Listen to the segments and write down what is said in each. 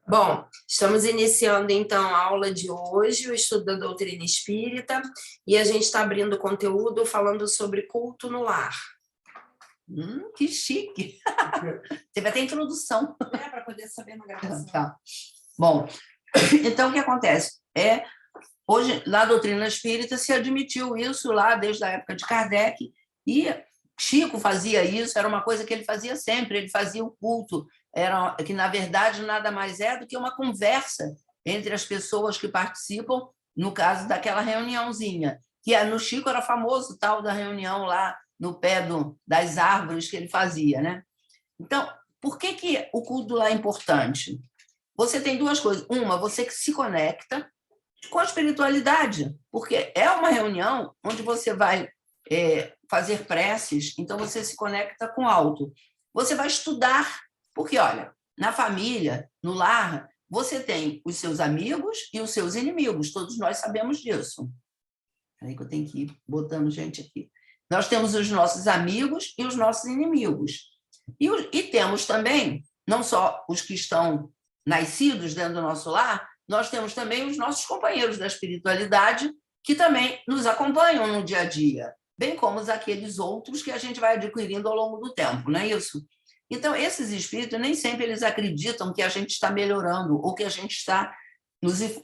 Bom, estamos iniciando então a aula de hoje, o estudo da doutrina espírita, e a gente está abrindo conteúdo falando sobre culto no lar. Que chique! Teve até introdução. Para poder saber na gravação. Tá. Bom, então o que acontece? Hoje, na doutrina espírita, se admitiu isso lá desde a época de Kardec, e Chico fazia isso, era uma coisa que ele fazia sempre, ele fazia o culto, que, na verdade, nada mais é do que uma conversa entre as pessoas que participam, no caso daquela reuniãozinha, que no Chico era famoso tal da reunião lá no pé das árvores que ele fazia, né? Então, por que o culto lá é importante? Você tem duas coisas. Uma, você que se conecta com a espiritualidade, porque é uma reunião onde você vai fazer preces, então você se conecta com o alto. Você vai estudar, porque, olha, na família, no lar, você tem os seus amigos e os seus inimigos, todos nós sabemos disso. Peraí que eu tenho que ir botando gente aqui. Nós temos os nossos amigos e os nossos inimigos. E temos também, não só os que estão nascidos dentro do nosso lar, nós temos também os nossos companheiros da espiritualidade que também nos acompanham no dia a dia, bem como aqueles outros que a gente vai adquirindo ao longo do tempo, não é isso? Então, esses espíritos, nem sempre eles acreditam que a gente está melhorando ou que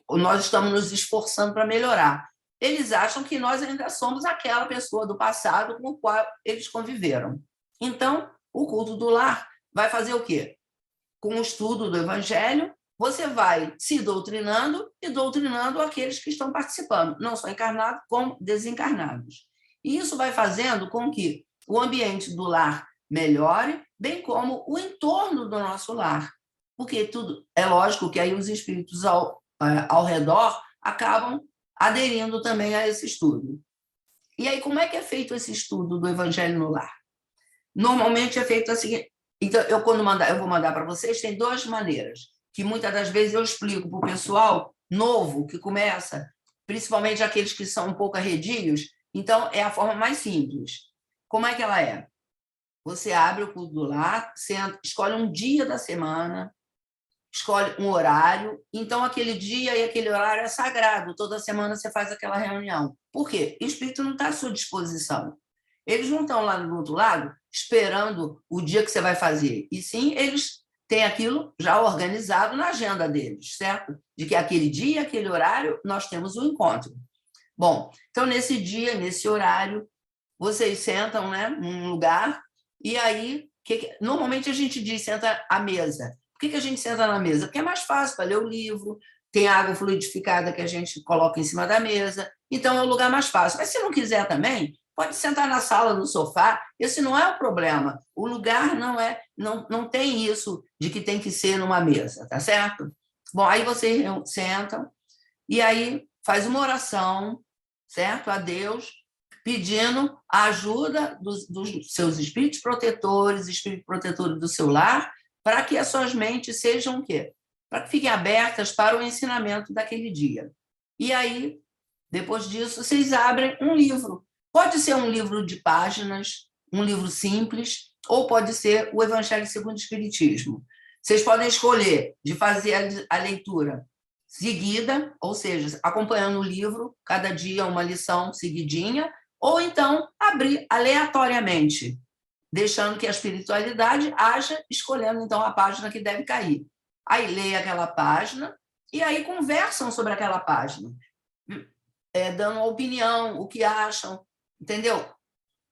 nós estamos nos esforçando para melhorar. Eles acham que nós ainda somos aquela pessoa do passado com a qual eles conviveram. Então, o culto do lar vai fazer o quê? Com o estudo do Evangelho, você vai se doutrinando e doutrinando aqueles que estão participando, não só encarnados, como desencarnados. E isso vai fazendo com que o ambiente do lar melhore, bem como o entorno do nosso lar. Porque tudo é lógico que aí os espíritos ao redor acabam aderindo também a esse estudo. E aí, como é que é feito esse estudo do Evangelho no lar? Normalmente é feito assim. Então, eu vou mandar para vocês, tem duas maneiras, que muitas das vezes eu explico para o pessoal novo que começa, principalmente aqueles que são um pouco arredios. Então, é a forma mais simples. Como é que ela é? Você abre o culto do lar, escolhe um dia da semana, escolhe um horário, então aquele dia e aquele horário é sagrado, toda semana você faz aquela reunião. Por quê? O espírito não está à sua disposição. Eles não estão lá no outro lado esperando o dia que você vai fazer, e sim, eles têm aquilo já organizado na agenda deles, certo? De que aquele dia, aquele horário, nós temos um encontro. Bom, então nesse dia, nesse horário, vocês sentam, né, num lugar, e aí, normalmente a gente diz, senta à mesa. Por que a gente senta na mesa? Porque é mais fácil para ler o livro, tem água fluidificada que a gente coloca em cima da mesa, então é o lugar mais fácil. Mas se não quiser também, pode sentar na sala, no sofá, esse não é o problema. O lugar não tem isso de que tem que ser numa mesa, tá certo? Bom, aí vocês sentam e aí faz uma oração, certo? A Deus, pedindo a ajuda dos seus espíritos protetores do seu lar, para que as suas mentes sejam o quê? Para que fiquem abertas para o ensinamento daquele dia. E aí, depois disso, vocês abrem um livro. Pode ser um livro de páginas, um livro simples, ou pode ser o Evangelho segundo o Espiritismo. Vocês podem escolher de fazer a leitura seguida, ou seja, acompanhando o livro, cada dia uma lição seguidinha, ou então abrir aleatoriamente, deixando que a espiritualidade haja, escolhendo então a página que deve cair. Aí leia aquela página e aí conversam sobre aquela página, dando uma opinião, o que acham, entendeu?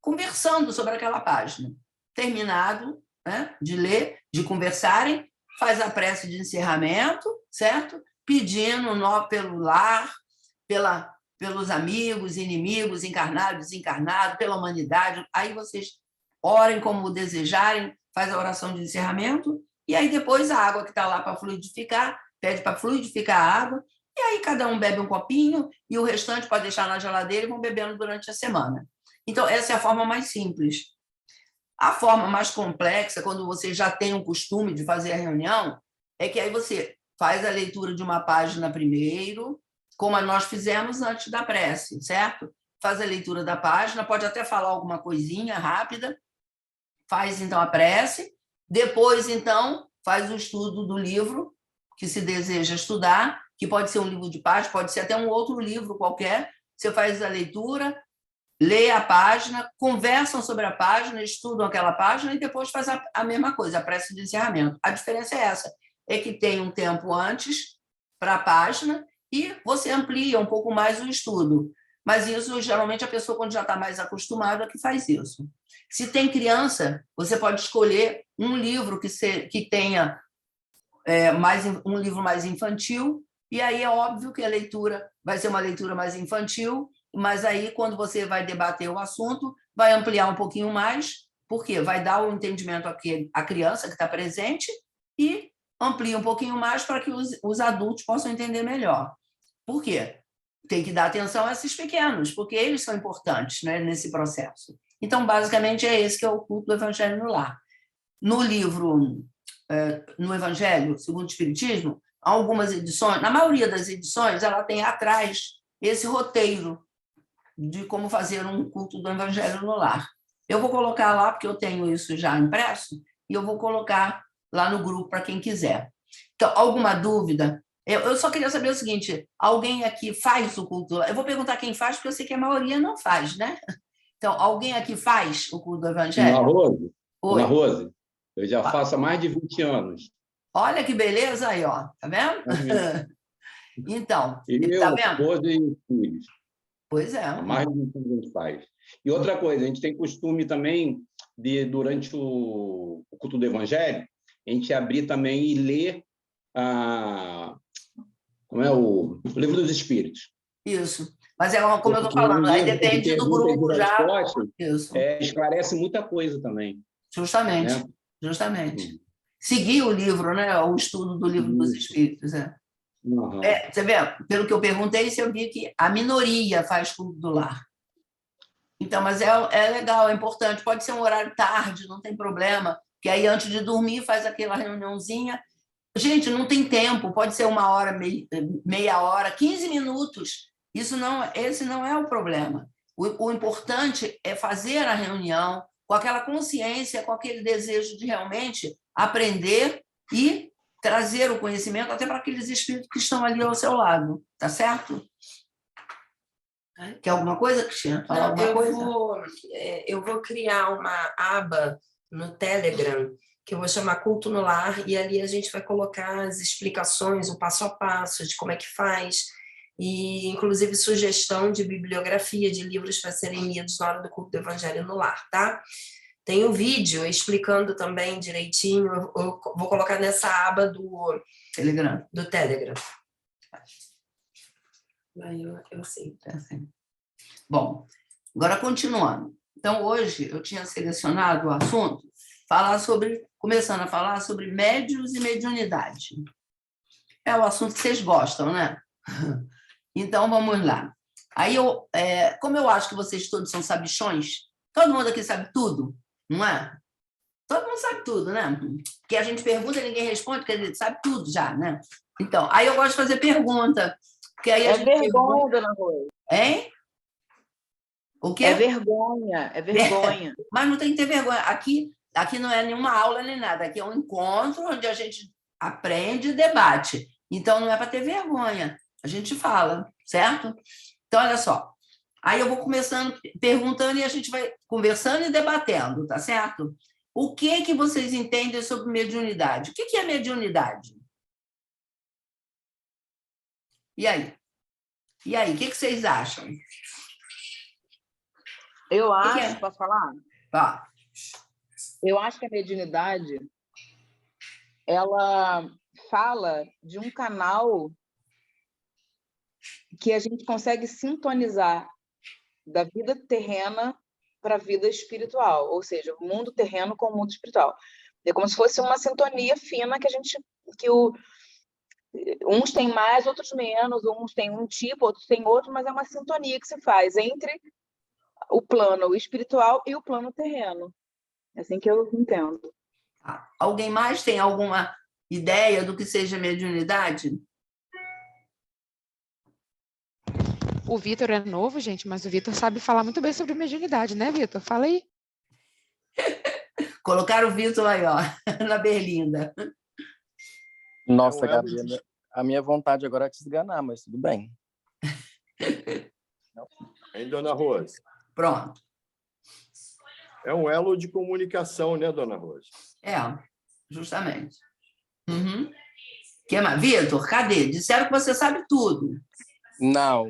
Conversando sobre aquela página. Terminado, né, de ler, de conversarem, faz a prece de encerramento, certo? Pedindo pelo lar, pelos amigos, inimigos, encarnados, desencarnados, pela humanidade. Aí vocês orem como desejarem, faz a oração de encerramento, e aí depois a água que está lá para fluidificar, pede para fluidificar a água, e aí cada um bebe um copinho, e o restante pode deixar na geladeira e vão bebendo durante a semana. Então, essa é a forma mais simples. A forma mais complexa, quando você já tem o costume de fazer a reunião, é que aí você faz a leitura de uma página primeiro, como nós fizemos antes da prece, certo? Faz a leitura da página, pode até falar alguma coisinha rápida, faz, então, a prece, depois, então, faz o estudo do livro, que se deseja estudar, que pode ser um livro de paz, pode ser até um outro livro qualquer. Você faz a leitura, lê a página, conversam sobre a página, estudam aquela página e depois faz a mesma coisa, a prece de encerramento. A diferença é essa, é que tem um tempo antes para a página e você amplia um pouco mais o estudo. Mas isso, geralmente, a pessoa, quando já está mais acostumada, que faz isso. Se tem criança, você pode escolher um livro que tenha um livro mais infantil, e aí é óbvio que a leitura vai ser uma leitura mais infantil, mas aí, quando você vai debater o assunto, vai ampliar um pouquinho mais, porque vai dar o entendimento à criança que está presente e amplia um pouquinho mais para que os adultos possam entender melhor. Por quê? Tem que dar atenção a esses pequenos, porque eles são importantes, né, nesse processo. Então, basicamente, é esse que é o culto do Evangelho no Lar. No livro, no Evangelho segundo o Espiritismo, algumas edições, na maioria das edições, ela tem atrás esse roteiro de como fazer um culto do Evangelho no Lar. Eu vou colocar lá, porque eu tenho isso já impresso, e eu vou colocar lá no grupo para quem quiser. Então, alguma dúvida? Eu só queria saber o seguinte, alguém aqui faz o culto? Eu vou perguntar quem faz, porque eu sei que a maioria não faz, né? Então, alguém aqui faz o culto do Evangelho? Dona Rose, Oi. Dona Rose, eu já faço há mais de 20 anos. Olha que beleza aí, ó. Tá vendo? Então, Eu, tá vendo? esposa e filhos. Pois é. Há mais de 20 anos a gente faz. E outra coisa, a gente tem costume também de, durante o culto do Evangelho, a gente abrir também e ler o Livro dos Espíritos. Isso. Mas é como eu estou falando, aí depende do grupo já. Isso. Esclarece muita coisa também. Justamente, né? Justamente. Seguir o livro, né? O estudo do Livro dos Espíritos. Uhum. Você vê, pelo que eu perguntei, eu vi que a minoria faz culto do lar. Então, mas é legal, é importante. Pode ser um horário tarde, não tem problema, que aí antes de dormir faz aquela reuniãozinha. Gente, não tem tempo, pode ser 1 hora, meia hora, 15 minutos. Esse não é o problema. O importante é fazer a reunião com aquela consciência, com aquele desejo de realmente aprender e trazer o conhecimento até para aqueles espíritos que estão ali ao seu lado, tá certo? Quer alguma coisa, Cristina? Falar alguma coisa? Eu vou criar uma aba no Telegram que eu vou chamar Culto no Lar, e ali a gente vai colocar as explicações, o passo a passo de como é que faz, e inclusive sugestão de bibliografia, de livros para serem lidos na hora do culto do Evangelho no Lar, tá? Tem um vídeo explicando também direitinho, eu vou colocar nessa aba do Telegram. Eu sei. Bom, agora continuando. Então, hoje eu tinha selecionado o assunto, começando a falar sobre médiuns e mediunidade. É o assunto que vocês gostam, né? Então, vamos lá. Aí, como eu acho que vocês todos são sabichões, todo mundo aqui sabe tudo, não é? Todo mundo sabe tudo, né? Porque a gente pergunta e ninguém responde, porque a gente sabe tudo já, né? Então, aí eu gosto de fazer pergunta. Porque aí a gente vergonha, Dona Rose. Hein? O quê? É vergonha. Mas não tem que ter vergonha. Aqui não é nenhuma aula nem nada. Aqui é um encontro onde a gente aprende e debate. Então, não é para ter vergonha. A gente fala, certo? Então, olha só. Aí eu vou começando perguntando e a gente vai conversando e debatendo, tá certo? O que vocês entendem sobre mediunidade? O que é mediunidade? E aí? O que vocês acham? Eu acho, posso falar? Tá. Eu acho que a mediunidade, ela fala de um canal que a gente consegue sintonizar da vida terrena para a vida espiritual, ou seja, o mundo terreno com o mundo espiritual. É como se fosse uma sintonia fina uns têm mais, outros menos, uns têm um tipo, outros têm outro, mas é uma sintonia que se faz entre o plano espiritual e o plano terreno. É assim que eu entendo. Alguém mais tem alguma ideia do que seja mediunidade? O Vitor é novo, gente, mas o Vitor sabe falar muito bem sobre mediunidade, né, Vitor? Fala aí. Colocaram o Vitor aí, ó, na berlinda. Nossa, É um elo Gabi, a minha vontade agora é te esganar, mas tudo bem. Hein, dona Rose? Pronto. É um elo de comunicação, né, dona Rose? Justamente. Uhum. Que mais? Vitor, cadê? Disseram que você sabe tudo. Não.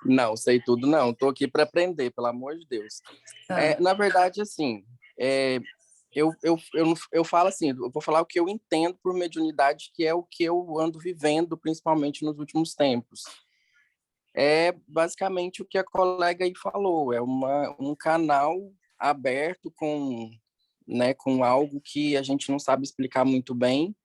Não, sei tudo, não. Estou aqui para aprender, pelo amor de Deus. Na verdade, assim, eu falo assim, eu vou falar o que eu entendo por mediunidade, que é o que eu ando vivendo, principalmente nos últimos tempos. É basicamente o que a colega aí falou, é um canal aberto com algo que a gente não sabe explicar muito bem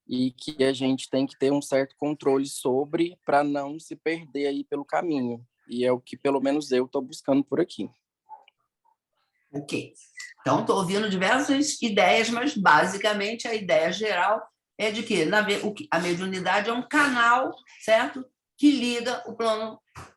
e que a gente tem que ter um certo controle sobre para não se perder aí pelo caminho. E é o que, pelo menos, eu estou buscando por aqui. Ok. Então, estou ouvindo diversas ideias, mas, basicamente, a ideia geral é de que a mediunidade é um canal, certo? Que liga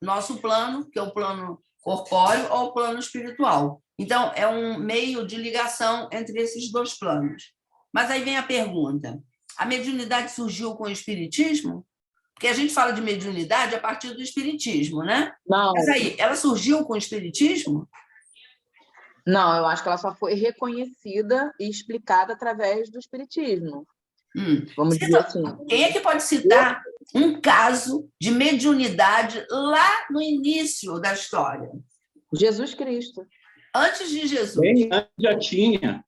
nosso plano, que é o plano corpóreo, ao plano espiritual. Então, é um meio de ligação entre esses dois planos. Mas aí vem a pergunta: a mediunidade surgiu com o espiritismo? Porque a gente fala de mediunidade a partir do espiritismo, né? Não, Mas aí, ela surgiu com o espiritismo? não, eu acho que ela só foi reconhecida e explicada através do espiritismo. Vamos dizer assim. Quem é que pode citar um caso de mediunidade lá no início da história? Jesus Cristo. Antes de Jesus. Bem antes já tinha.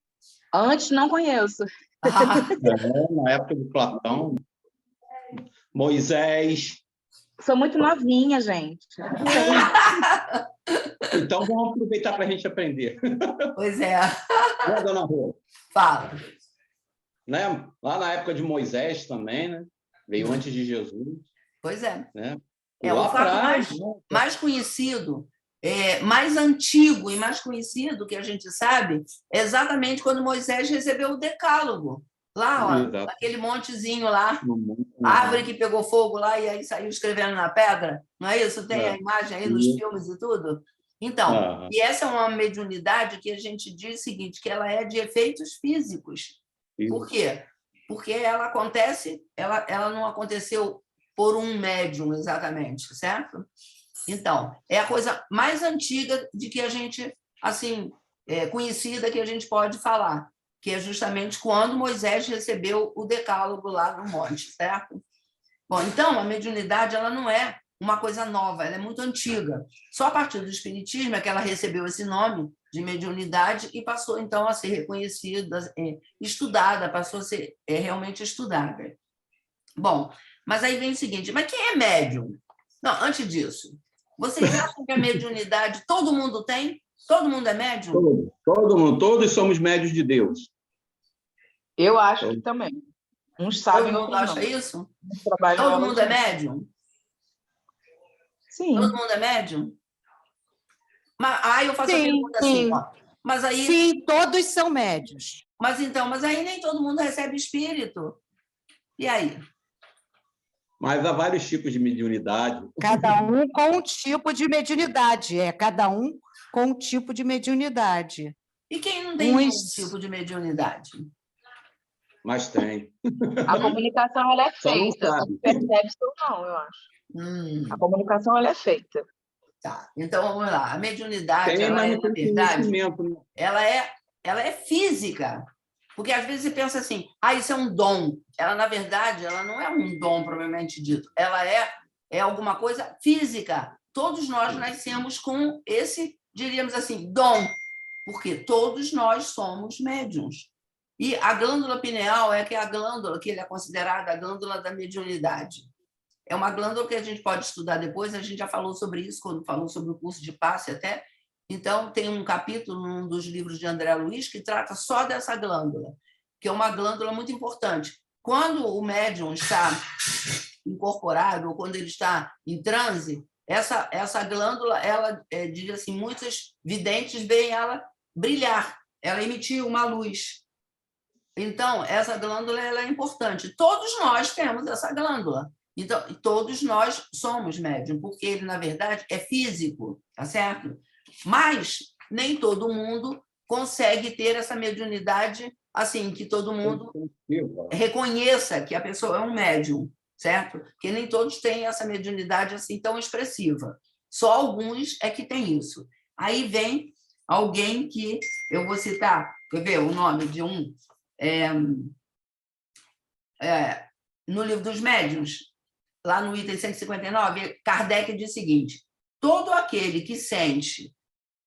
Antes não conheço. Na época de Platão, Moisés. Sou muito novinha, gente. Então, vamos aproveitar para a gente aprender. Pois é. Né, dona Rô? Fala. Né? Lá na época de Moisés também, né? Veio antes de Jesus. Pois é. Né? O fato mais conhecido, mais antigo e mais conhecido que a gente sabe é exatamente quando Moisés recebeu o decálogo. Lá, ó, aquele montezinho lá, árvore que pegou fogo lá e aí saiu escrevendo na pedra. Não é isso? Tem a imagem aí nos filmes e tudo? Então, e essa é uma mediunidade que a gente diz o seguinte, que ela é de efeitos físicos. Por quê? Porque ela acontece, ela não aconteceu por um médium exatamente, certo? Então, é a coisa mais antiga de que a gente, assim, conhecida que a gente pode falar, que é justamente quando Moisés recebeu o decálogo lá no monte, certo? Bom, então, a mediunidade ela não é uma coisa nova, ela é muito antiga. Só a partir do espiritismo é que ela recebeu esse nome de mediunidade e passou, então, a ser reconhecida, estudada, passou a ser realmente estudada. Bom, mas aí vem o seguinte, mas quem é médium? Não, antes disso, vocês acham que a mediunidade todo mundo tem? Todo mundo é médium? Todo mundo, todos somos médios de Deus. Eu acho que também. Uns sabem, todo mundo outros acha não. isso? Todo mundo é médium? Sim. Todo mundo é médium? Mas, aí eu faço a pergunta assim, ó. Mas aí... Sim, todos são médios. Mas aí nem todo mundo recebe espírito. E aí? Mas há vários tipos de mediunidade. Cada um com um tipo de mediunidade. Cada um com um tipo de mediunidade. E quem não tem nenhum tipo de mediunidade? Mas tem. A comunicação ela é feita, não percebe isso não, eu acho. A comunicação ela é feita. Tá, então vamos lá. A mediunidade, ela é, na verdade, ela é física. Porque às vezes você pensa assim, isso é um dom. Ela, na verdade, ela não é um dom propriamente dito. Ela é alguma coisa física. Todos nós nascemos com esse, diríamos assim, dom. Porque todos nós somos médiuns. E a glândula pineal é a glândula que é considerada a glândula da mediunidade. É uma glândula que a gente pode estudar depois, a gente já falou sobre isso quando falou sobre o curso de passe até. Então, tem um capítulo num dos livros de André Luiz que trata só dessa glândula, que é uma glândula muito importante. Quando o médium está incorporado ou quando ele está em transe, essa glândula, ela diz assim, muitos videntes veem ela brilhar, ela emitir uma luz. Então, essa glândula ela é importante. Todos nós temos essa glândula. Então, todos nós somos médium, porque ele, na verdade, é físico, tá certo? Mas nem todo mundo consegue ter essa mediunidade assim, que todo mundo reconheça que a pessoa é um médium, certo? Porque nem todos têm essa mediunidade assim tão expressiva. Só alguns é que tem isso. Aí vem alguém que eu vou citar, quer ver o nome de um no livro dos médiuns, lá no item 159, Kardec diz o seguinte: todo aquele que sente,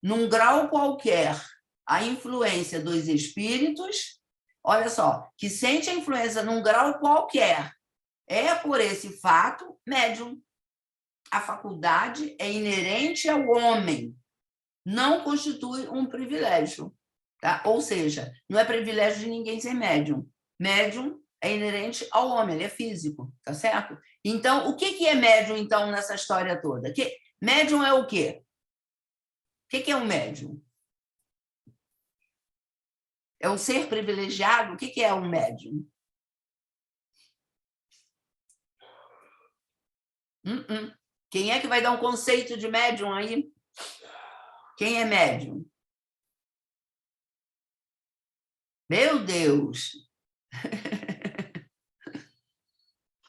num grau qualquer, a influência dos espíritos, olha só, que sente a influência num grau qualquer, é por esse fato médium. A faculdade é inerente ao homem, não constitui um privilégio. Tá? Ou seja, não é privilégio de ninguém ser médium. Médium é inerente ao homem, ele é físico, tá certo? Então, o que é médium, então, nessa história toda? Médium é o quê? O que é um médium? É um ser privilegiado? O que é um médium? Quem é que vai dar um conceito de médium aí? Quem é médium? Meu Deus!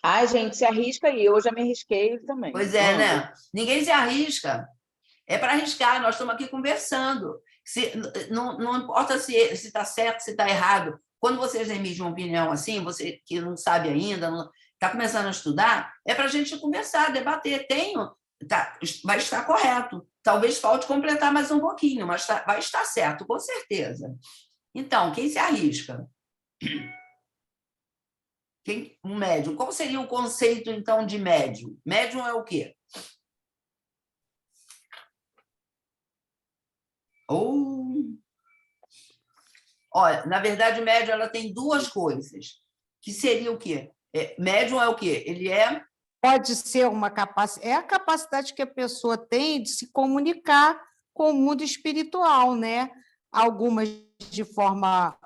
Ai, gente, se arrisca aí. Eu já me arrisquei também. Pois é, né? Ninguém se arrisca. É para arriscar, nós estamos aqui conversando. Não importa se está certo, se está errado. Quando vocês emitem uma opinião assim, você que não sabe ainda, está começando a estudar, é para a gente conversar, debater. Vai estar correto. Talvez falte completar mais um pouquinho, mas vai estar certo, com certeza. Então, quem se arrisca? Um médium. Qual seria o conceito, então, de médium? Médium é o quê? Olha, na verdade, médium ela tem duas coisas, que seria o quê? Médium é o quê? Ele é... Pode ser uma capacidade... É a capacidade que a pessoa tem de se comunicar com o mundo espiritual, né? Algumas de forma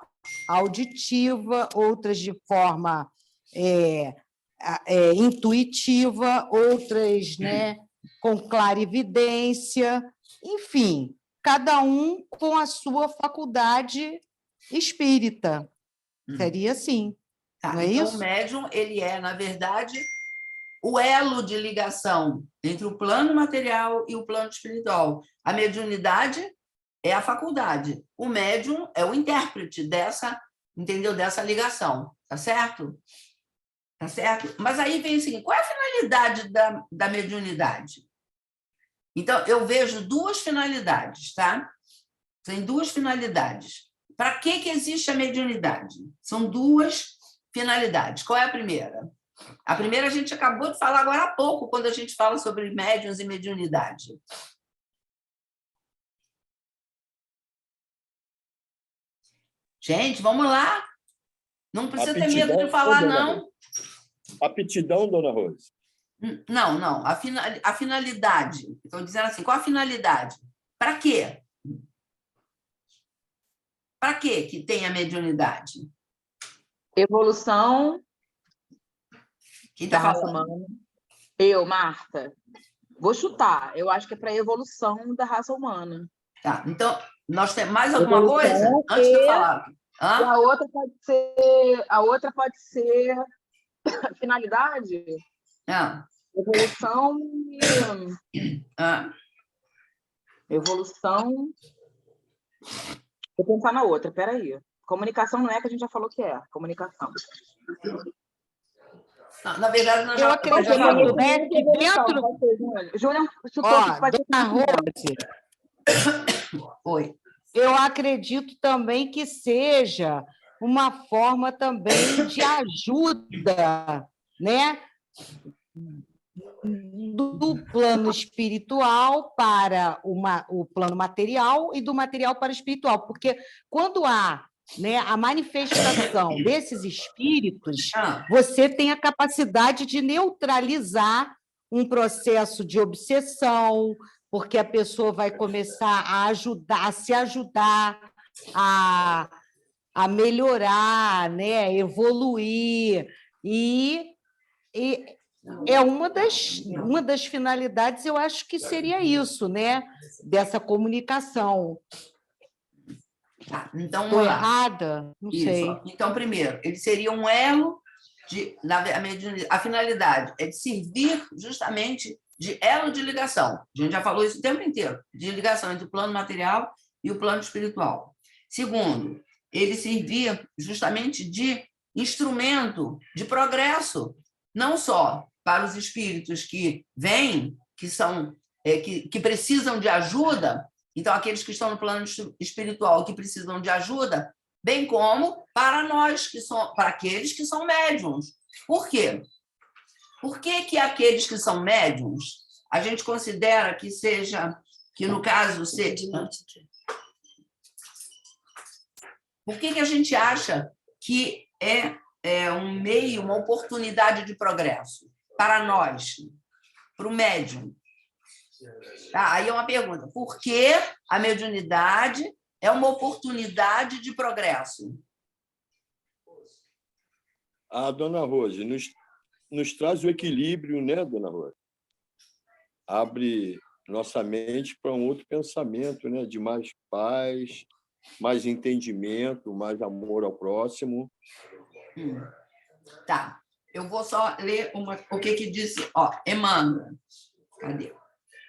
auditiva, outras de forma intuitiva, outras, né, com clarividência, enfim, cada um com a sua faculdade espírita. Seria assim, não é então, isso? O médium, ele é, na verdade, o elo de ligação entre o plano material e o plano espiritual. A mediunidade é a faculdade. O médium é o intérprete dessa ligação, tá certo? Tá certo? Mas aí vem o seguinte: qual é a finalidade da mediunidade? Então, eu vejo duas finalidades, tá? Tem duas finalidades. Para que existe a mediunidade? São duas finalidades. Qual é a primeira? A primeira a gente acabou de falar agora há pouco, quando a gente fala sobre médiuns e mediunidade. Gente, vamos lá. Não precisa ter medo de falar, não. Aptidão, dona Rose? Não. A finalidade. Estou dizendo assim, qual a finalidade? Para quê? Para quê que tem a mediunidade? Evolução da raça humana. Marta, vou chutar. Eu acho que é para a evolução da raça humana. Tá, então, nós temos mais alguma coisa? Antes de eu falar. A outra pode ser finalidade? Evolução Evolução... Vou pensar na outra, peraí. Comunicação não é que a gente já falou que é. Comunicação. Não, na verdade, nós eu acredito que dentro... Júlia, Dona Rose, Oi. Eu acredito também que seja uma forma também de ajuda, né? Do plano espiritual para o plano material e do material para o espiritual, porque quando há, né, a manifestação desses espíritos, você tem a capacidade de neutralizar um processo de obsessão, porque a pessoa vai começar a se ajudar a melhorar, né, a evoluir, e é uma das finalidades, eu acho que seria isso, né? Dessa comunicação. Tá, então, Estou vamos lá. errada? Não Isso. sei. Então, primeiro, ele seria um elo a finalidade é de servir justamente de elo de ligação. A gente já falou isso o tempo inteiro, de ligação entre o plano material e o plano espiritual. Segundo, ele servia justamente de instrumento de progresso, não só para os espíritos que vêm, que são que precisam de ajuda, então aqueles que estão no plano espiritual que precisam de ajuda, bem como para nós, para aqueles que são médiums. Por quê? Por que aqueles que são médiums, a gente considera que no caso, por que a gente acha que é um meio, uma oportunidade de progresso para nós, para o médium? Aí é uma pergunta. Por que a mediunidade é uma oportunidade de progresso? A dona Rose nos traz o equilíbrio, né, dona Rose? Abre nossa mente para um outro pensamento, né, de mais paz, mais entendimento, mais amor ao próximo. Tá. Eu vou só ler o que disse, Emmanuel. Cadê?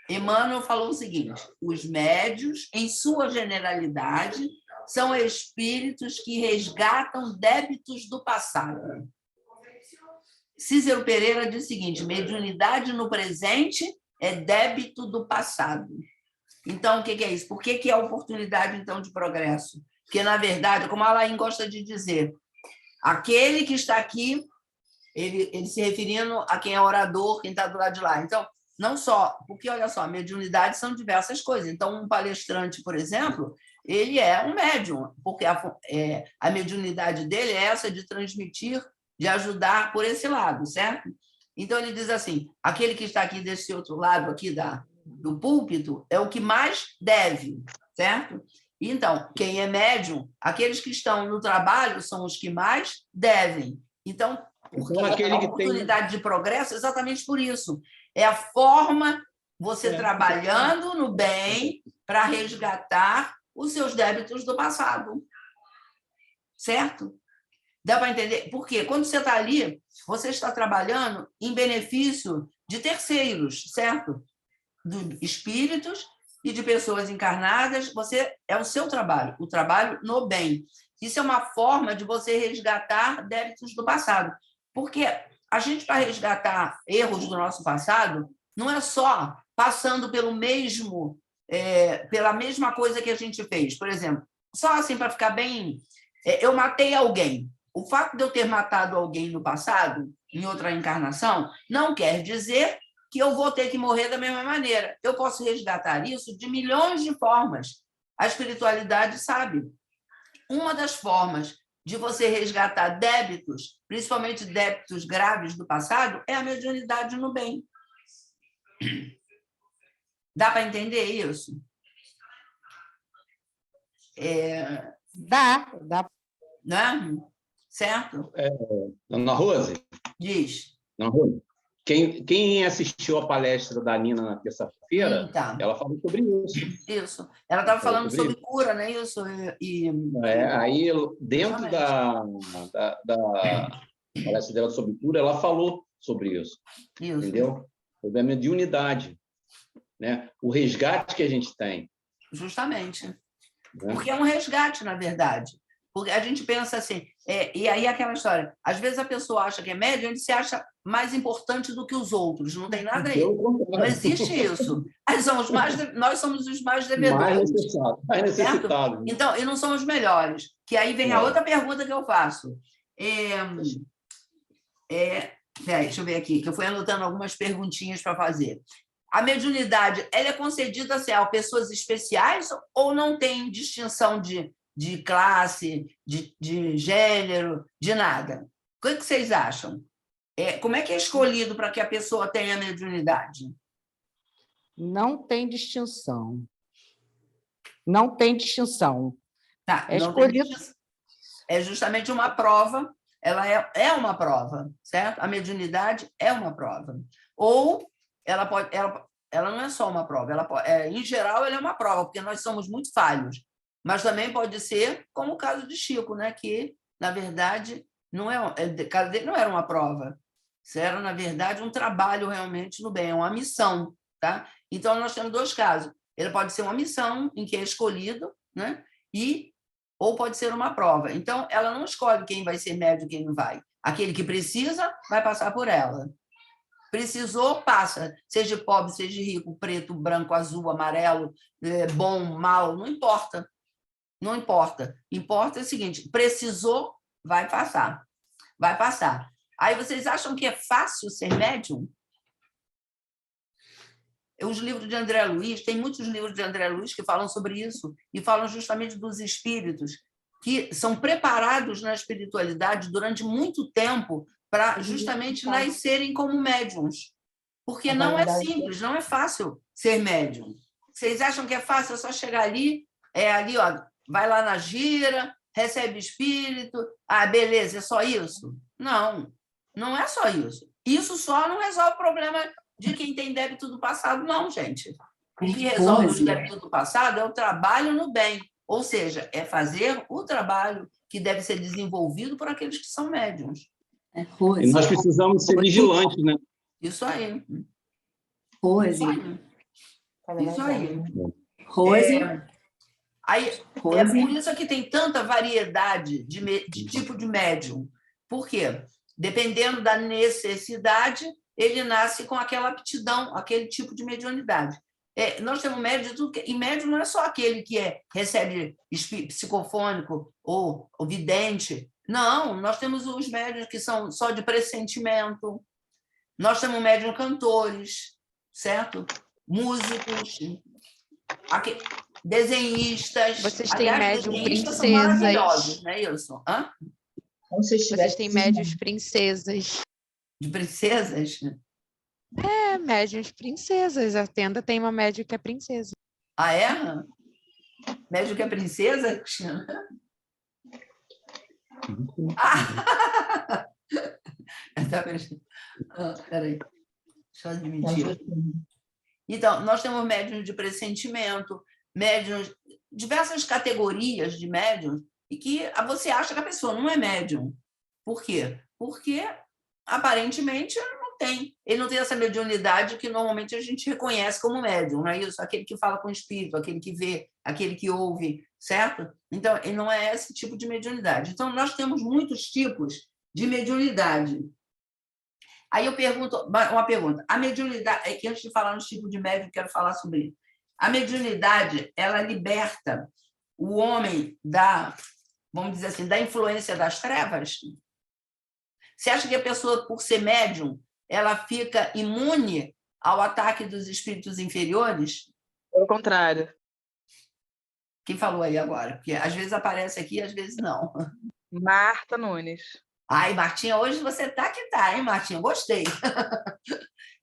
Emmanuel falou o seguinte: os médios, em sua generalidade, são espíritos que resgatam débitos do passado. Cícero Pereira diz o seguinte: mediunidade no presente é débito do passado. Então, o que é isso? Por que é oportunidade, então, de progresso? Porque, na verdade, como a Alain gosta de dizer, aquele que está aqui, ele se referindo a quem é orador, quem está do lado de lá. Então, não só, porque, olha só, mediunidade são diversas coisas. Então, um palestrante, por exemplo, ele é um médium, porque a mediunidade dele é essa de transmitir, de ajudar por esse lado, certo? Então, ele diz assim, aquele que está aqui desse outro lado aqui do púlpito é o que mais deve, certo? Então, quem é médium, aqueles que estão no trabalho são os que mais devem. Então, porque a oportunidade de progresso é exatamente por isso. É a forma, você trabalhando no bem para resgatar os seus débitos do passado. Certo? Dá para entender? Porque quando você está ali, você está trabalhando em benefício de terceiros, certo? De espíritos e de pessoas encarnadas. É o seu trabalho, o trabalho no bem. Isso é uma forma de você resgatar débitos do passado. Porque a gente, para resgatar erros do nosso passado, não é só passando pela mesma coisa que a gente fez. Por exemplo, só assim para ficar bem... eu matei alguém. O fato de eu ter matado alguém no passado, em outra encarnação, não quer dizer que eu vou ter que morrer da mesma maneira. Eu posso resgatar isso de milhões de formas. A espiritualidade sabe. Uma das formas de você resgatar débitos, principalmente débitos graves do passado, é a mediunidade no bem. Dá para entender isso? Dá. Né? Certo? Dona Rose? Diz. Dona Rose, quem assistiu a palestra da Nina na terça-feira, ela falou sobre isso. Isso. Ela estava falando sobre cura, né? Isso. Aí, dentro da palestra dela sobre cura, ela falou sobre isso. Entendeu? Sobre a mediunidade, né? O resgate que a gente tem. Justamente. Né? Porque é um resgate, na verdade. Porque a gente pensa assim, e aí aquela história, às vezes a pessoa acha que é médium, ele se acha mais importante do que os outros, não tem nada aí. Não existe isso. Nós somos os mais devedores. Mais necessitados. Então, e não somos melhores. Que aí vem a outra pergunta que eu faço. Deixa eu ver aqui, que eu fui anotando algumas perguntinhas para fazer. A mediunidade, ela é concedida a pessoas especiais ou não tem distinção de classe, de gênero, de nada? O que vocês acham? Como é que é escolhido para que a pessoa tenha mediunidade? Não tem distinção. Não tem distinção. Tá, escolhido. É justamente uma prova, ela é uma prova, certo? A mediunidade é uma prova. Ou ela não é só uma prova, em geral ela é uma prova, porque nós somos muito falhos. Mas também pode ser como o caso de Chico, né? Que, na verdade, o caso dele não era uma prova. Isso era, na verdade, um trabalho realmente no bem, é uma missão. Tá? Então, nós temos 2 casos. Ele pode ser uma missão em que é escolhido, né? Ou pode ser uma prova. Então, ela não escolhe quem vai ser médium e quem não vai. Aquele que precisa vai passar por ela. Precisou, passa. Seja pobre, seja rico, preto, branco, azul, amarelo, bom, mal, não importa. Não importa. Importa é o seguinte, precisou, vai passar. Vai passar. Aí vocês acham que é fácil ser médium? Os livros de André Luiz, tem muitos livros de André Luiz que falam sobre isso, e falam justamente dos espíritos, que são preparados na espiritualidade durante muito tempo para justamente nascerem como médiums. Porque não é simples, não é fácil ser médium. Vocês acham que é fácil? É só chegar ali, ó, vai lá na gira, recebe espírito, beleza, é só isso? Não, não é só isso. Isso só não resolve o problema de quem tem débito do passado, não, gente. O que resolve o débito do passado é o trabalho no bem, ou seja, é fazer o trabalho que deve ser desenvolvido por aqueles que são médiums. E nós precisamos ser vigilantes, né? Isso aí. Rose. Isso aí. Rose. É por isso que tem tanta variedade de tipo de médium. Por quê? Dependendo da necessidade, ele nasce com aquela aptidão, aquele tipo de mediunidade. Nós temos médium de tudo, e médium não é só aquele que recebe psicofônico ou vidente. Não, nós temos os médiuns que são só de pressentimento. Nós temos médium cantores, certo? Músicos, desenhistas. Vocês têm médium desenhistas são princesas. maravilhosos, não é isso? Hã? Vocês têm médios princesas. De princesas? Médiuns princesas. A tenda tem uma médium que é princesa. Ah, é? Médium que é princesa, Cristina? Peraí. Deixa eu admitir. Então, nós temos médiuns de pressentimento, médiuns, diversas categorias de médiuns, e que você acha que a pessoa não é médium. Por quê? Porque, aparentemente, ele não tem essa mediunidade que normalmente a gente reconhece como médium, não é isso? Aquele que fala com o espírito, aquele que vê, aquele que ouve, certo? Então, ele não é esse tipo de mediunidade. Então, nós temos muitos tipos de mediunidade. Aí eu pergunto, uma pergunta, a mediunidade, que antes de falar nos tipos de médium, quero falar sobre isso. A mediunidade, ela liberta o homem vamos dizer assim, da influência das trevas? Você acha que a pessoa, por ser médium, ela fica imune ao ataque dos espíritos inferiores? Pelo contrário. Quem falou aí agora? Porque às vezes aparece aqui, às vezes não. Marta Nunes. Ai, Martinha, hoje você tá que tá, hein, Martinha? Gostei.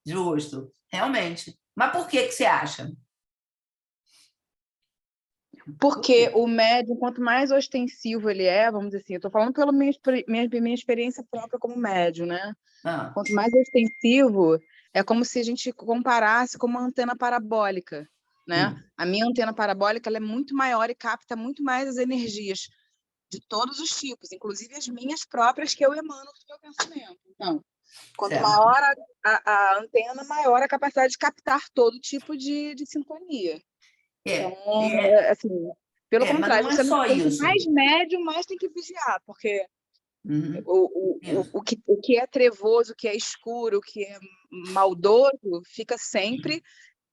Justo, realmente. Mas por que você acha? Porque o médium, quanto mais ostensivo ele é, vamos dizer assim, eu estou falando pela minha experiência própria como médium, né? Quanto mais ostensivo, é como se a gente comparasse com uma antena parabólica, né? A minha antena parabólica ela é muito maior e capta muito mais as energias de todos os tipos, inclusive as minhas próprias que eu emano do meu pensamento. Então, quanto maior a antena, maior a capacidade de captar todo tipo de sintonia. Então, assim, pelo contrário, mas não é só isso. Mais médium, mais tem que vigiar, porque o que é trevoso, o que é escuro, o que é maldoso, fica sempre,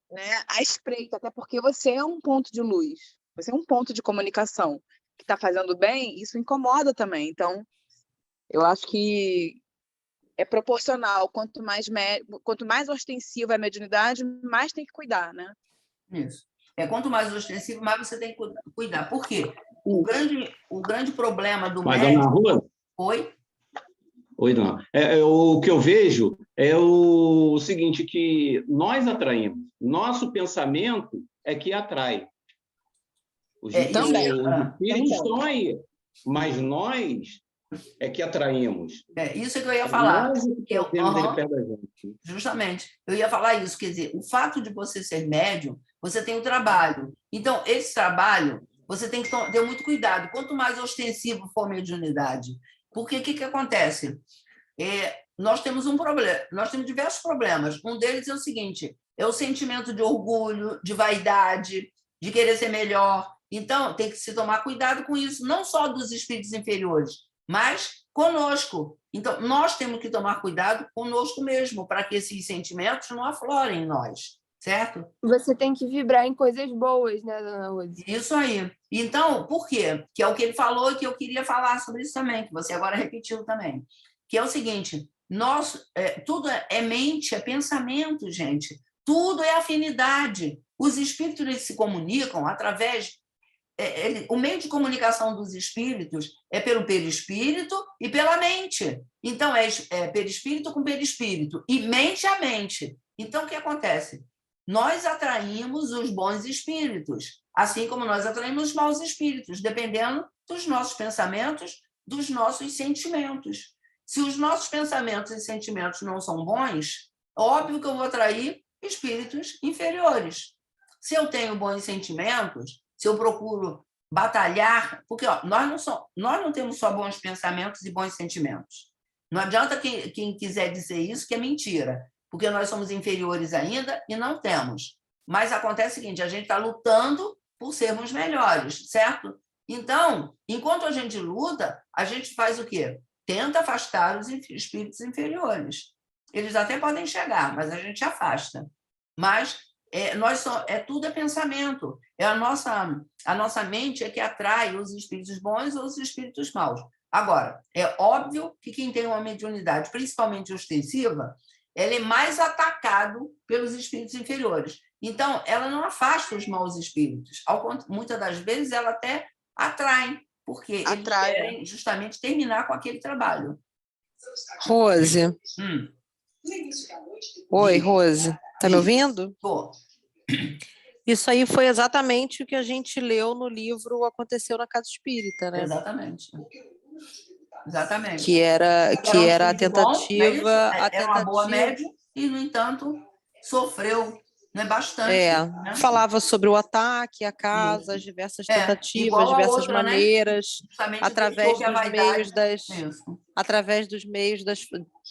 né, à espreita, até porque você é um ponto de luz, você é um ponto de comunicação que está fazendo bem, isso incomoda também. Então, eu acho que é proporcional, quanto mais ostensiva a mediunidade, mais tem que cuidar, né? Isso. Quanto mais ostensivo, mais você tem que cuidar. Por quê? O grande problema do médium... Mas, Dona Rosa? Oi? Oi, dona. O que eu vejo é o seguinte, que nós atraímos. Nosso pensamento é que atrai. Os espíritos estão aí, mas nós é que atraímos. Isso é que eu ia falar. Nós ele perto da gente. Justamente. Eu ia falar isso. Quer dizer, o fato de você ser médium, você tem o trabalho. Então, esse trabalho, você tem que ter muito cuidado. Quanto mais ostensivo for a mediunidade, porque o que acontece? Nós temos um problema, nós temos diversos problemas. Um deles é o seguinte: é o sentimento de orgulho, de vaidade, de querer ser melhor. Então, tem que se tomar cuidado com isso, não só dos espíritos inferiores, mas conosco. Então, nós temos que tomar cuidado conosco mesmo, para que esses sentimentos não aflorem em nós, certo? Você tem que vibrar em coisas boas, né, dona Rose? Isso aí. Então, por quê? Que é o que ele falou e que eu queria falar sobre isso também, que você agora repetiu também. Que é o seguinte: tudo é mente, é pensamento, gente. Tudo é afinidade. Os espíritos eles se comunicam através... o meio de comunicação dos espíritos é pelo perispírito e pela mente. Então, é perispírito com perispírito e mente a mente. Então, o que acontece? Nós atraímos os bons espíritos, assim como nós atraímos os maus espíritos, dependendo dos nossos pensamentos, dos nossos sentimentos. Se os nossos pensamentos e sentimentos não são bons, óbvio que eu vou atrair espíritos inferiores. Se eu tenho bons sentimentos, se eu procuro batalhar, porque nós não temos só bons pensamentos e bons sentimentos. Não adianta quem quiser dizer isso, que é mentira, porque nós somos inferiores ainda e não temos. Mas acontece o seguinte: a gente está lutando por sermos melhores, certo? Então, enquanto a gente luta, a gente faz o quê? Tenta afastar os espíritos inferiores. Eles até podem chegar, mas a gente afasta. Mas tudo é pensamento. A nossa mente é que atrai os espíritos bons ou os espíritos maus. Agora, é óbvio que quem tem uma mediunidade, principalmente ostensiva, ela é mais atacado pelos espíritos inferiores. Então, ela não afasta os maus espíritos. Muitas das vezes, ela até atrai, porque eles querem justamente terminar com aquele trabalho. Rose. Oi, Rose. Está me ouvindo? Estou. Isso aí foi exatamente o que a gente leu no livro Aconteceu na Casa Espírita, né? Exatamente. Que era a tentativa... Era uma boa médium e, no entanto, sofreu, né, bastante. Né? Falava sobre o ataque à casa, as diversas tentativas, diversas maneiras, né? através dos meios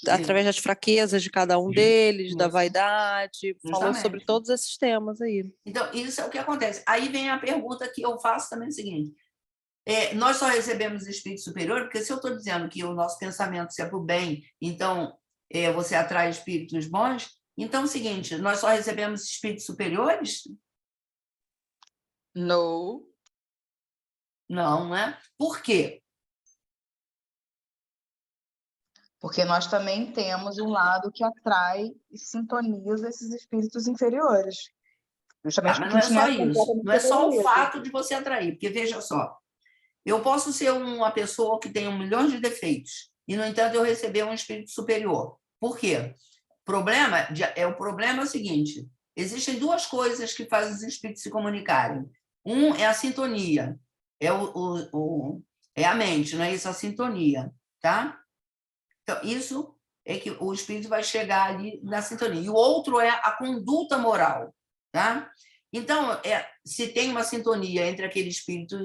através das fraquezas de cada um deles, da vaidade. Falou sobre todos esses temas aí. Então, isso é o que acontece. Aí vem a pergunta que eu faço também, o seguinte: nós só recebemos espírito superior, porque se eu estou dizendo que o nosso pensamento se é para o bem, então você atrai espíritos bons, então é o seguinte: nós só recebemos espíritos superiores? Não. Não, né? Por quê? Porque nós também temos um lado que atrai e sintoniza esses espíritos inferiores. Justamente mas não é só isso. Não é só o fato de você atrair. Porque, veja só, eu posso ser uma pessoa que tem 1 milhão de defeitos e, no entanto, eu receber um espírito superior. Por quê? O problema é o seguinte: existem 2 coisas que fazem os espíritos se comunicarem. Um é a sintonia, é a mente, não é isso? A sintonia, tá? Então, isso é que o espírito vai chegar ali na sintonia. E o outro é a conduta moral, tá? Então, se tem uma sintonia entre aquele espírito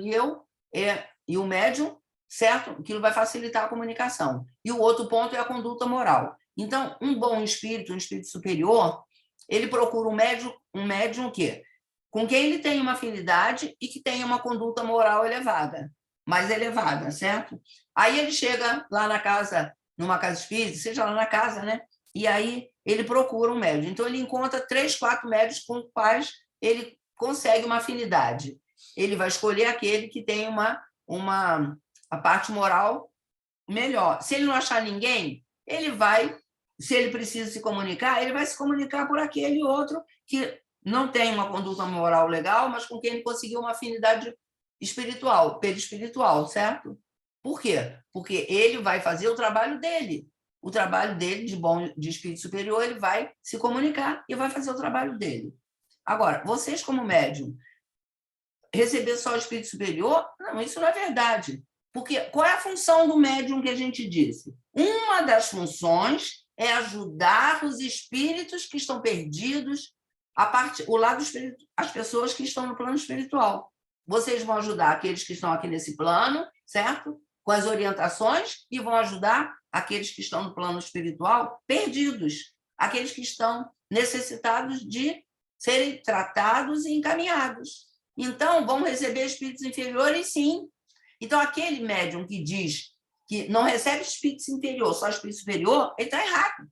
e o médium, certo? Aquilo vai facilitar a comunicação. E o outro ponto é a conduta moral. Então, um bom espírito, um espírito superior, ele procura um médium que, com quem ele tem uma afinidade e que tenha uma conduta moral elevada, mais elevada, certo? Aí ele chega lá na casa, numa casa espírita, seja lá na casa, né? E aí ele procura um médium. Então, ele encontra 3, 4 médios com os quais ele consegue uma afinidade. Ele vai escolher aquele que tem a parte moral melhor. Se ele não achar ninguém, ele vai, se ele precisa se comunicar, ele vai se comunicar por aquele outro que não tem uma conduta moral legal, mas com quem ele conseguiu uma afinidade espiritual, perispiritual, certo? Por quê? Porque ele vai fazer o trabalho dele. O trabalho dele, de espírito superior, ele vai se comunicar e vai fazer o trabalho dele. Agora, vocês como médium, receber só o espírito superior? Não, isso não é verdade. Porque qual é a função do médium que a gente disse? Uma das funções é ajudar os espíritos que estão perdidos, o lado espiritual, as pessoas que estão no plano espiritual. vocês vão ajudar aqueles que estão aqui nesse plano, certo? Com as orientações, e vão ajudar aqueles que estão no plano espiritual perdidos, aqueles que estão necessitados de serem tratados e encaminhados. Então, vão receber espíritos inferiores, sim. Então, aquele médium que diz que não recebe espírito inferior, só espírito superior, ele está errado.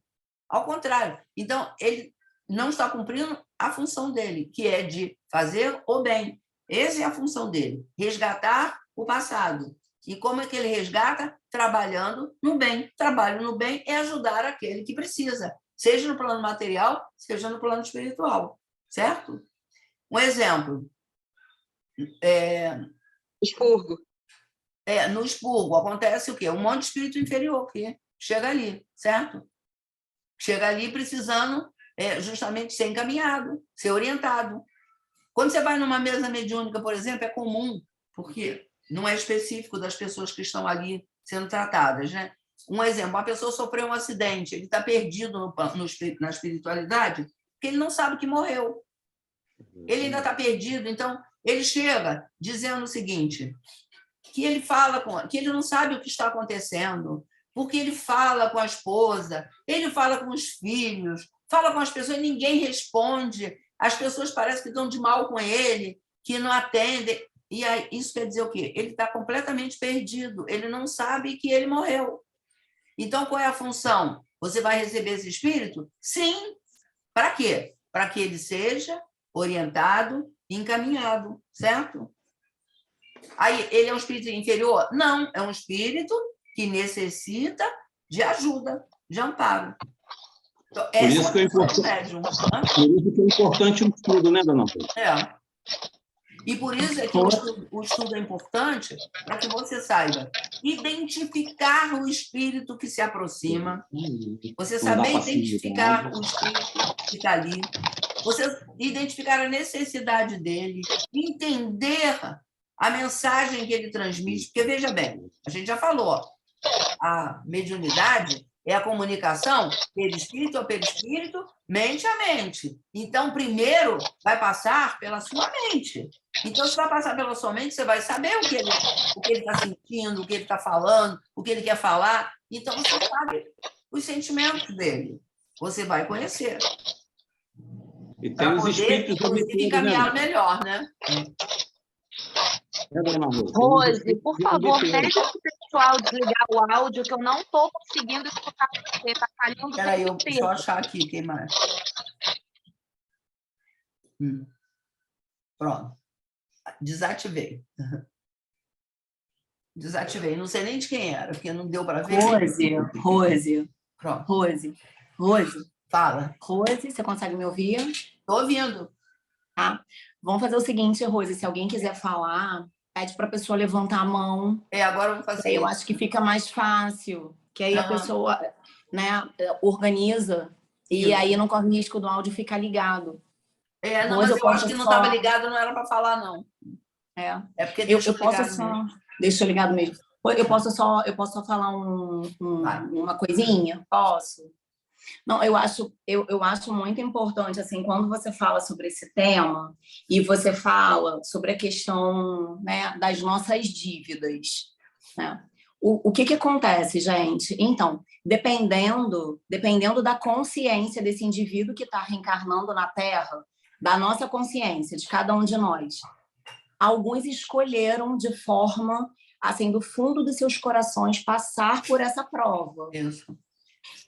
Ao contrário. Então, ele não está cumprindo a função dele, que é de fazer o bem. Essa é a função dele, resgatar o passado. E como é que ele resgata? Trabalhando no bem. Trabalho no bem é ajudar aquele que precisa, seja no plano material, seja no plano espiritual. Certo? Um exemplo. Expurgo. No expurgo acontece o quê? Um monte de espírito inferior que chega ali, certo? Chega ali precisando justamente ser encaminhado, ser orientado. Quando você vai numa mesa mediúnica, por exemplo, é comum, porque não é específico das pessoas que estão ali sendo tratadas, né? Um exemplo, uma pessoa sofreu um acidente, ele está perdido na espiritualidade, porque ele não sabe que morreu. Ele ainda está perdido, então ele chega dizendo o seguinte, que ele não sabe o que está acontecendo, porque ele fala com a esposa, ele fala com os filhos, fala com as pessoas, ninguém responde, as pessoas parecem que estão de mal com ele, que não atendem. E aí, isso quer dizer o quê? Ele está completamente perdido, ele não sabe que ele morreu. Então, qual é a função? Você vai receber esse espírito? Sim. Para quê? Para que ele seja orientado e encaminhado, certo? Aí, ele é um espírito inferior? Não, é um espírito que necessita de ajuda, de amparo. Então, por isso que é importante o estudo, né, dona Paula? E por isso é que o estudo é importante, para que você saiba identificar o espírito que se aproxima, você saber identificar o espírito que está ali, você identificar a necessidade dele, entender a mensagem que ele transmite, porque, veja bem, a gente já falou, a mediunidade é a comunicação perispírito a perispírito, mente a mente. Então, primeiro, vai passar pela sua mente. Então, se vai passar pela sua mente, você vai saber o que ele está sentindo, o que ele está falando, o que ele quer falar. Então, você sabe os sentimentos dele. Você vai conhecer. E tem os espíritos inclusive, encaminhar melhor, né? Rose, por favor, pede para o pessoal desligar o áudio, que eu não estou conseguindo escutar você. Está falhando. Espera aí, deixa eu achar aqui quem mais. Pronto. Desativei. Desativei. Não sei nem de quem era, porque não deu para ver. Rose. Pronto. Rose. Fala. Rose, você consegue me ouvir? Estou ouvindo. Vamos fazer o seguinte, Rose, se alguém quiser falar, pede para a pessoa levantar a mão. Agora eu vou fazer isso. Eu acho que fica mais fácil, que aí a pessoa, né, organiza e aí não corre risco do áudio ficar ligado. Não, mas eu acho que não estava ligado, não era para falar, não. É porque eu posso só... Deixa eu ligado mesmo. Eu posso só falar uma coisinha? Posso? Não, eu acho muito importante, assim, quando você fala sobre esse tema e você fala sobre a questão, né, das nossas dívidas, né? O que acontece, gente? Então, dependendo da consciência desse indivíduo que está reencarnando na Terra, da nossa consciência, de cada um de nós, alguns escolheram de forma, assim, do fundo dos seus corações, passar por essa prova. Isso.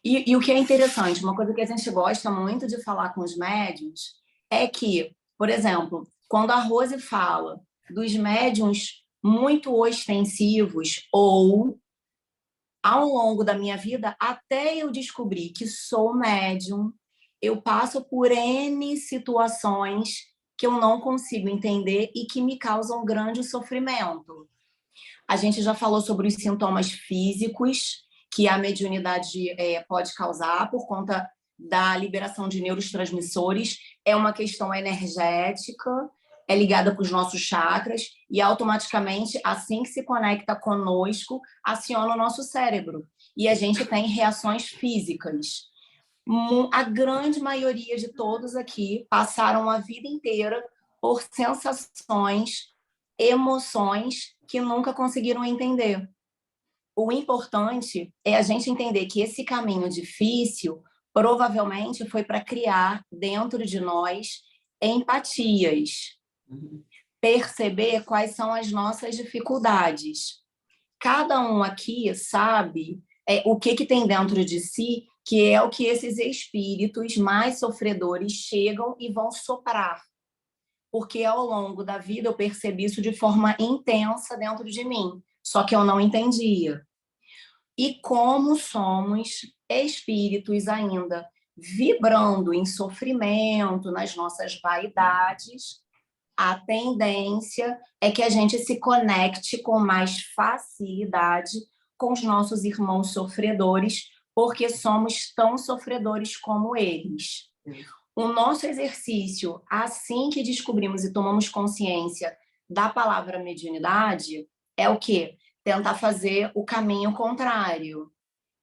E o que é interessante, uma coisa que a gente gosta muito de falar com os médiuns é que, por exemplo, quando a Rose fala dos médiuns muito ostensivos ou, ao longo da minha vida, até eu descobrir que sou médium, eu passo por N situações que eu não consigo entender e que me causam grande sofrimento. A gente já falou sobre os sintomas físicos que a mediunidade pode causar por conta da liberação de neurotransmissores, é uma questão energética, é ligada com os nossos chakras e automaticamente, assim que se conecta conosco, aciona o nosso cérebro. E a gente tem reações físicas. A grande maioria de todos aqui passaram a vida inteira por sensações emoções que nunca conseguiram entender. O importante é a gente entender que esse caminho difícil provavelmente foi para criar dentro de nós empatias, perceber quais são as nossas dificuldades. Cada um aqui sabe o que tem dentro de si, que é o que esses espíritos mais sofredores chegam e vão soprar. Porque ao longo da vida eu percebi isso de forma intensa dentro de mim, só que eu não entendia. E como somos espíritos ainda vibrando em sofrimento, nas nossas vaidades, a tendência é que a gente se conecte com mais facilidade com os nossos irmãos sofredores, porque somos tão sofredores como eles. O nosso exercício, assim que descobrimos e tomamos consciência da palavra mediunidade, é o quê? Tentar fazer o caminho contrário.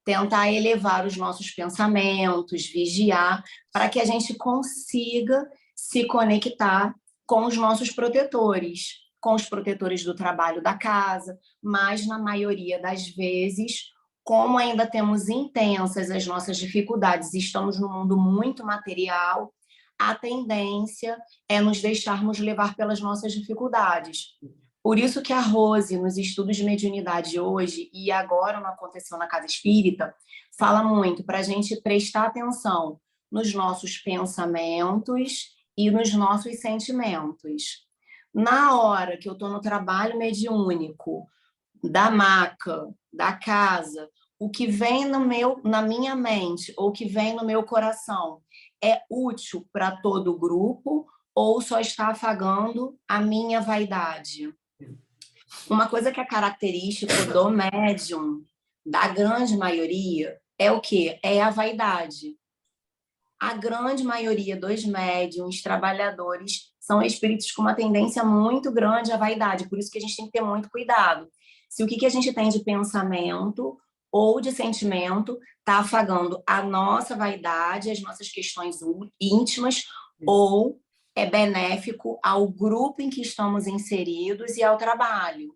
Tentar elevar os nossos pensamentos, vigiar, para que a gente consiga se conectar com os nossos protetores, com os protetores do trabalho da casa, mas na maioria das vezes, como ainda temos intensas as nossas dificuldades, estamos num mundo muito material, a tendência é nos deixarmos levar pelas nossas dificuldades. Por isso que a Rose, nos estudos de mediunidade hoje, e agora não aconteceu na Casa Espírita, fala muito para a gente prestar atenção nos nossos pensamentos e nos nossos sentimentos. Na hora que eu estou no trabalho mediúnico, da maca, da casa, o que vem na minha mente ou o que vem no meu coração é útil para todo o grupo ou só está afagando a minha vaidade? Uma coisa que é característica do médium, da grande maioria, é o quê? É a vaidade. A grande maioria dos médiums, trabalhadores, são espíritos com uma tendência muito grande à vaidade, por isso que a gente tem que ter muito cuidado. Se o que a gente tem de pensamento ou de sentimento está afagando a nossa vaidade, as nossas questões íntimas, ou é benéfico ao grupo em que estamos inseridos e ao trabalho.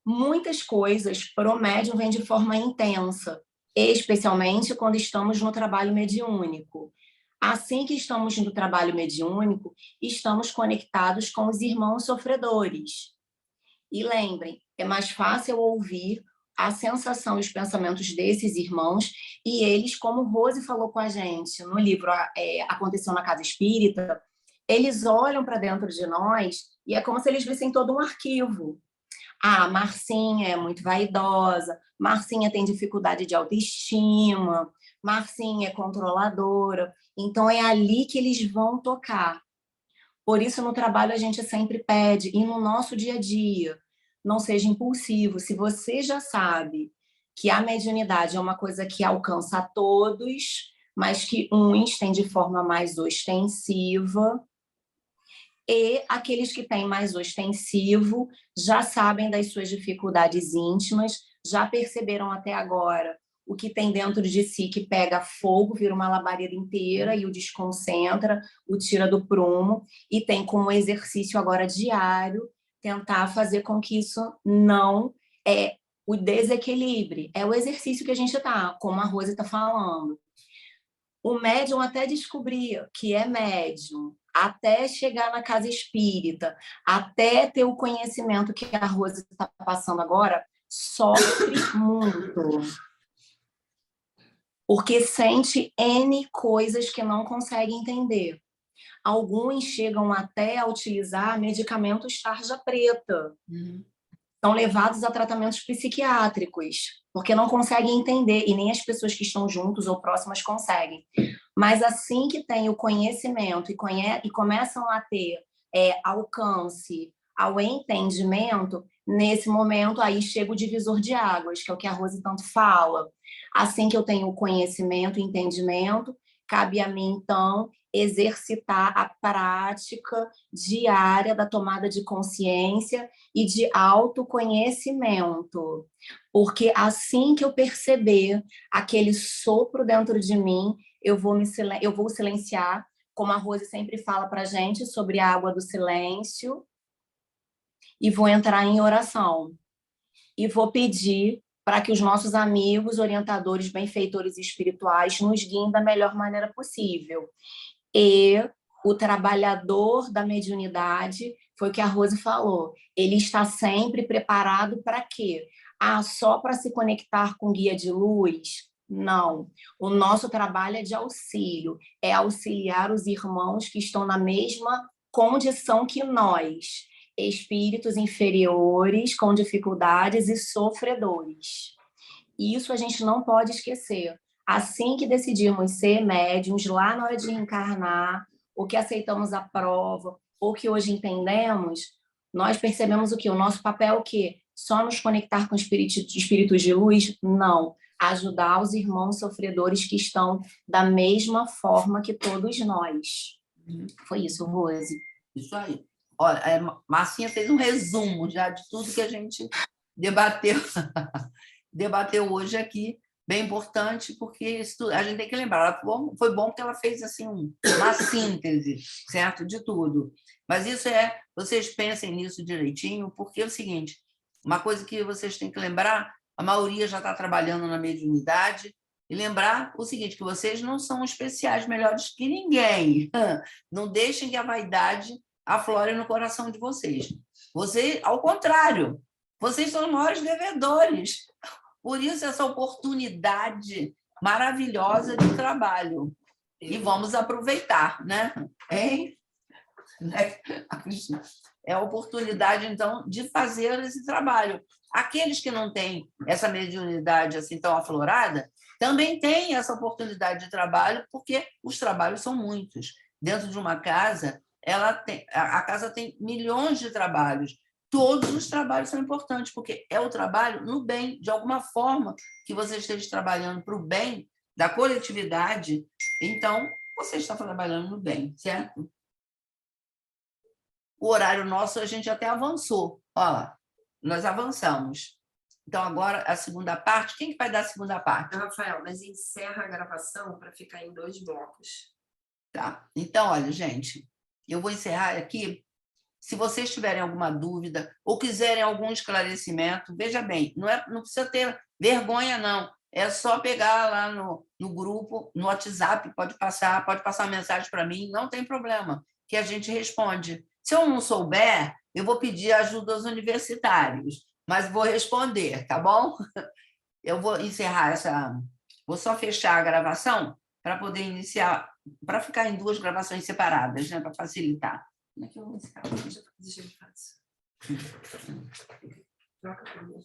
Muitas coisas para o médium vêm de forma intensa, especialmente quando estamos no trabalho mediúnico. Assim que estamos no trabalho mediúnico, estamos conectados com os irmãos sofredores. E lembrem, é mais fácil ouvir a sensação e os pensamentos desses irmãos, e eles, como Rose falou com a gente no livro Aconteceu na Casa Espírita, eles olham para dentro de nós e é como se eles vissem todo um arquivo. Ah, Marcinha é muito vaidosa, Marcinha tem dificuldade de autoestima, Marcinha é controladora. Então, é ali que eles vão tocar. Por isso, no trabalho, a gente sempre pede, e no nosso dia a dia, não seja impulsivo. Se você já sabe que a mediunidade é uma coisa que alcança a todos, mas que uns têm de forma mais ostensiva, e aqueles que têm mais ostensivo já sabem das suas dificuldades íntimas, já perceberam até agora o que tem dentro de si que pega fogo, vira uma labareda inteira e o desconcentra, o tira do prumo, e tem como exercício agora diário tentar fazer com que isso não o desequilibre. É o exercício que a gente está, como a Rose está falando. O médium até descobrir que é médium, até chegar na casa espírita, até ter o conhecimento que a Rose está passando agora, sofre muito. Porque sente N coisas que não consegue entender. Alguns chegam até a utilizar medicamentos tarja preta. São levados a tratamentos psiquiátricos, porque não conseguem entender, e nem as pessoas que estão juntos ou próximas conseguem. Mas assim que tem o conhecimento e começam a ter alcance ao entendimento, nesse momento aí chega o divisor de águas, que é o que a Rose tanto fala. Assim que eu tenho o conhecimento e entendimento, cabe a mim, então, exercitar a prática diária da tomada de consciência e de autoconhecimento. Porque assim que eu perceber aquele sopro dentro de mim, eu vou silenciar, como a Rose sempre fala para a gente sobre a água do silêncio, e vou entrar em oração. E vou pedir para que os nossos amigos, orientadores, benfeitores espirituais nos guiem da melhor maneira possível. E o trabalhador da mediunidade, foi o que a Rose falou, ele está sempre preparado para quê? Só para se conectar com guia de luz? Não. O nosso trabalho é de auxílio, é auxiliar os irmãos que estão na mesma condição que nós, espíritos inferiores, com dificuldades e sofredores. Isso a gente não pode esquecer. Assim que decidimos ser médiuns, lá na hora de encarnar, ou que aceitamos a prova, ou que hoje entendemos, nós percebemos o quê? O nosso papel é o quê? Só nos conectar com espíritos de luz? Não. Ajudar os irmãos sofredores que estão da mesma forma que todos nós. Foi isso, Rose. Isso aí. Olha, a Marcinha fez um resumo já de tudo que a gente debateu hoje aqui, bem importante, porque isso, a gente tem que lembrar, foi bom que ela fez assim, uma síntese, certo, de tudo. Mas isso vocês pensem nisso direitinho, porque é o seguinte, uma coisa que vocês têm que lembrar, a maioria já está trabalhando na mediunidade, e lembrar o seguinte, que vocês não são especiais, melhores que ninguém. Não deixem que a vaidade aflore no coração de vocês. Ao contrário, vocês são os maiores devedores. Por isso, essa oportunidade maravilhosa de trabalho. E vamos aproveitar, né? Hein? É a oportunidade, então, de fazer esse trabalho. Aqueles que não têm essa mediunidade assim tão aflorada, também têm essa oportunidade de trabalho, porque os trabalhos são muitos. Dentro de uma casa, a casa tem milhões de trabalhos. Todos os trabalhos são importantes, porque é o trabalho no bem, de alguma forma que você esteja trabalhando para o bem da coletividade, então você está trabalhando no bem, certo? O horário nosso a gente até avançou. Ó, nós avançamos. Então, agora, a segunda parte. Quem que vai dar a segunda parte? Rafael, mas encerra a gravação para ficar em 2 blocos. Tá. Então, olha, gente, eu vou encerrar aqui. Se vocês tiverem alguma dúvida ou quiserem algum esclarecimento, veja bem, não precisa ter vergonha, não. É só pegar lá no grupo, no WhatsApp, pode passar mensagem para mim, não tem problema, que a gente responde. Se eu não souber, eu vou pedir ajuda aos universitários, mas vou responder, tá bom? Eu vou encerrar vou só fechar a gravação para poder iniciar, para ficar em 2 gravações separadas, né, para facilitar. Como é que eu vou encerrar? Deixa eu fazer. Troca comigo.